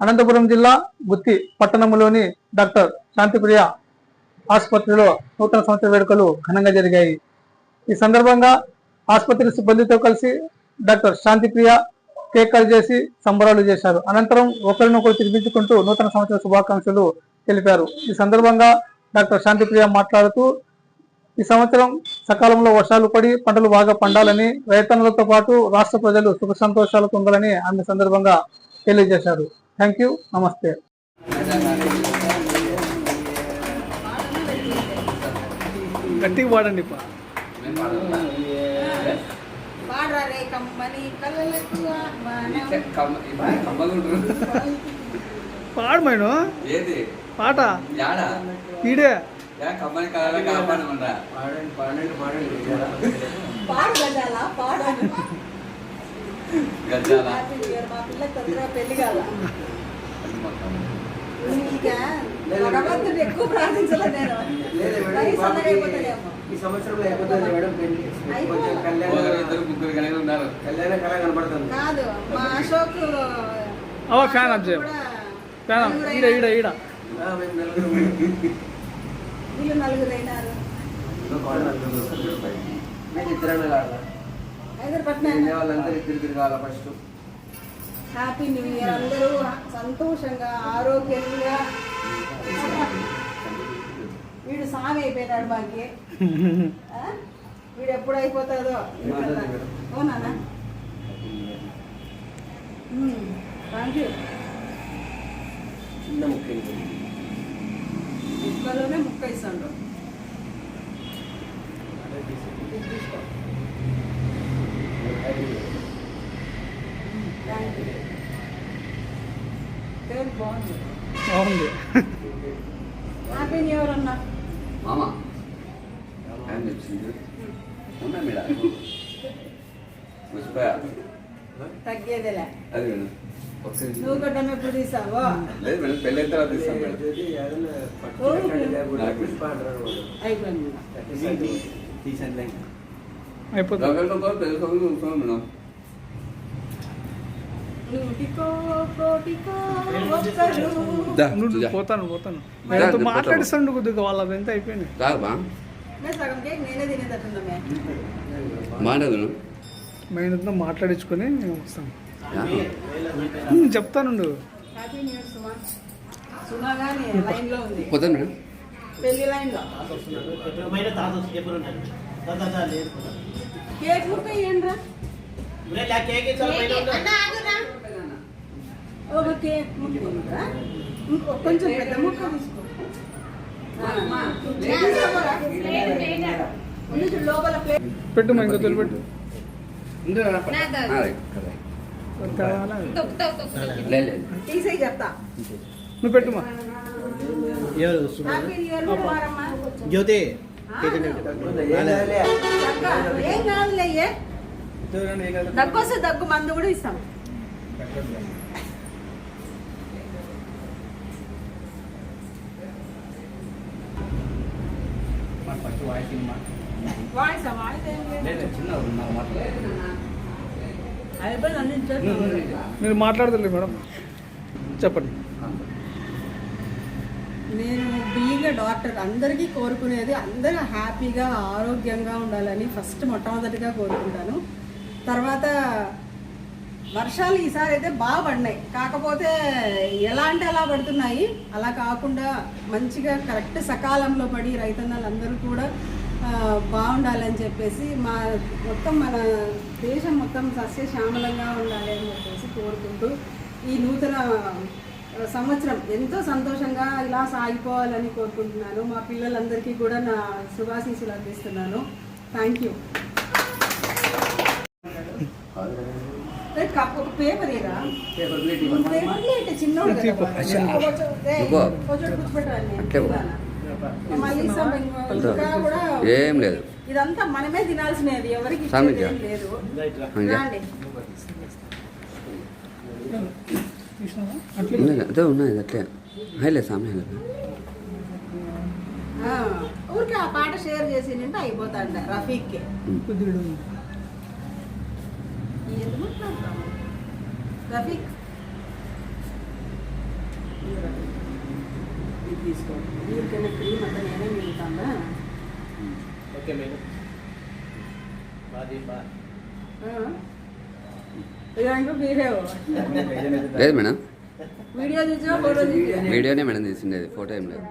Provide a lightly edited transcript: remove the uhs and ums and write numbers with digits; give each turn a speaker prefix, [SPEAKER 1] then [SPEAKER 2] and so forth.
[SPEAKER 1] అనంతపురం జిల్లా గుత్తి పట్టణంలోని డాక్టర్ శాంతిప్రియ ఆసుపత్రిలో నూతన సంవత్సర వేడుకలు ఘనంగా జరిగాయి. ఈ సందర్భంగా ఆసుపత్రి సిబ్బందితో కలిసి డాక్టర్ శాంతిప్రియ కేక్ కట్ చేసి సంబరాలు చేశారు. అనంతరం ఒకరినొకరు తినిపించుకుంటూ నూతన సంవత్సర శుభాకాంక్షలు తెలిపారు. ఈ సందర్భంగా డాక్టర్ శాంతిప్రియ మాట్లాడుతూ ఈ సంవత్సరం సకాలంలో వర్షాలు పడి పంటలు బాగా పండాలని, రైతన్నులతో పాటు రాష్ట్ర ప్రజలు సుఖ సంతోషాలు పొందాలని ఆమె సందర్భంగా తెలియజేశారు. థ్యాంక్ యూ, నమస్తే. గట్టిగా పాడండి. పాడు మైను పాట ఈడే
[SPEAKER 2] కమ్మని కళ కాపాడమంటా గజ్జాల
[SPEAKER 3] ఎక్కువ ప్రార్థించలే నేను
[SPEAKER 4] ఈ సంవత్సరంలో అయిపోతుంది మేడం పెళ్లి.
[SPEAKER 2] ఇద్దరు ముగ్గురు కలిగి ఉన్నారు.
[SPEAKER 4] కళ్యాణ కళ కనబడుతుంది.
[SPEAKER 3] కాదు మా అశోక్
[SPEAKER 1] ఫ్యాన్ అబ్జెక్ట్ ఈడ ఈడ ఈడ
[SPEAKER 3] వీళ్ళు నలుగురు అయినారు.
[SPEAKER 4] వాళ్ళందరూ ఇద్దరు కావాలా ఫస్ట్.
[SPEAKER 3] Happy new year. అందరూ సంతోషంగా ఆరోగ్యంగా. వీడు సామి అయిపోయినాడు మాకి. వీడు ఎప్పుడు అయిపోతుందో. అవునా? Thank you.
[SPEAKER 4] చిన్న ముఖ్య
[SPEAKER 3] ఇంట్లోనే ముక్క ఇస్తాడు. బాగుంది. హ్యాపీ న్యూ ఇయర్ అన్నా.
[SPEAKER 2] మామా ఉన్నా మేడం పుష్ప
[SPEAKER 3] తగ్గేదేలే.
[SPEAKER 2] అది మేడం
[SPEAKER 3] నువ్వు గడ్డం ఎప్పుడు తీసావో?
[SPEAKER 2] లేదు మేడం, పెళ్ళి అయిన తర్వాత తీస్తాం మేడం.
[SPEAKER 1] పోతాను మాట్లాడిస్తాను కొద్దిగా వాళ్ళ ఎంత అయిపోయింది. మైనంతా మాట్లాడించుకొని వస్తాను. చెప్తాను.
[SPEAKER 2] పోతాను మేడం.
[SPEAKER 3] పెళ్లి లైన్ లో కేక్ ముక్క ఇయ్యండి రా. ఒక కేక్ ముక్క కొంచెం పెద్ద ముక్క తీసుకో. లోపల ప్లేట్
[SPEAKER 1] పెట్టు. మా ఇంకో పెట్టు.
[SPEAKER 3] తీసేయి చెప్తా.
[SPEAKER 1] నువ్వు పెట్టుమా.
[SPEAKER 4] జ్యోతి
[SPEAKER 3] ఏం కాదులే. దగ్గు వస్తే దగ్గు మందు కూడా ఇస్తాం.
[SPEAKER 1] మీరు మాట్లాడతారు మేడం, చెప్పండి.
[SPEAKER 3] నేను బీయింగ్ డాక్టర్ అందరికీ కోరుకునేది అందరూ హ్యాపీగా ఆరోగ్యంగా ఉండాలని ఫస్ట్ మొట్టమొదటిగా కోరుకుంటాను. తర్వాత వర్షాలు ఈసారి అయితే బాగా పడినాయి. కాకపోతే ఎలా అంటే అలా పడుతున్నాయి. అలా కాకుండా మంచిగా కరెక్ట్ సకాలంలో పడి రైతన్నలందరూ కూడా బాగుండాలని చెప్పేసి మన దేశం మొత్తం సస్యశ్యామలంగా ఉండాలి అని చెప్పేసి కోరుకుంటూ ఈ నూతన సంవత్సరం ఎంతో సంతోషంగా ఇలా సాగిపోవాలని కోరుకుంటున్నాను. మా పిల్లలందరికీ కూడా నా శుభాశీస్సులు అందిస్తున్నాను. Thank you. ఒక పేపర్ ఇరా, చిన్నోడు
[SPEAKER 2] ఏం లేదు.
[SPEAKER 3] ఇదంతా మనమే తినాల్సినది, ఎవరికి లేదు.
[SPEAKER 2] అదే ఉన్నాయి అట్లే హైలే సామె
[SPEAKER 3] ఊరికి ఆ పాట షేర్ చేసి నింటే అయిపోతాండ రఫీక్కి. రఫీక్ తీసుకోండి. వీరికైనా క్రీమ్ అంతా నేనే మిగులుతానా?
[SPEAKER 4] ఓకే మేడం బాది బా
[SPEAKER 3] ఇలాంటి మీరే
[SPEAKER 2] లేదు మేడం,
[SPEAKER 3] వీడియో చూసినా ఫోటో చూసినా
[SPEAKER 2] వీడియోనే మేడం తీసిండేది, ఫోటో ఏం లేదు.